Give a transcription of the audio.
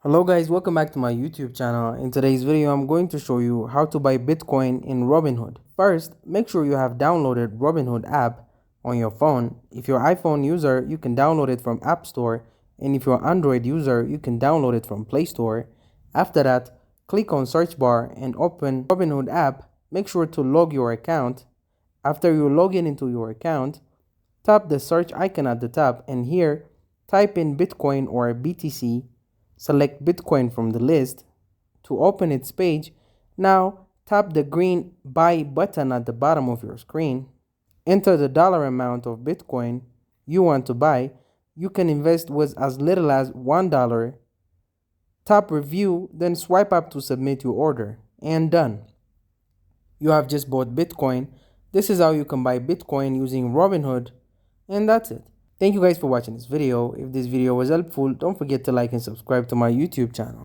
Hello guys, welcome back to my YouTube channel. In today's video, I'm going to show you how to buy Bitcoin in Robinhood. First, make sure you have downloaded Robinhood app on your phone. If you're iPhone user, you can download it from App Store, and if you're Android user, you can download it from Play Store. After that, click on search bar and open Robinhood app. Make sure to log your account. After you log into your account, tap the search icon at the top, and here type in Bitcoin or BTC. Select Bitcoin from the list. To open its page, now tap the green buy button at the bottom of your screen. Enter the dollar amount of Bitcoin you want to buy. You can invest with as little as $1. Tap review, then swipe up to submit your order, and done. You have just bought Bitcoin. This is how you can buy Bitcoin using Robinhood, and that's it. Thank you guys for watching this video. If this video was helpful, don't forget to like and subscribe to my YouTube channel.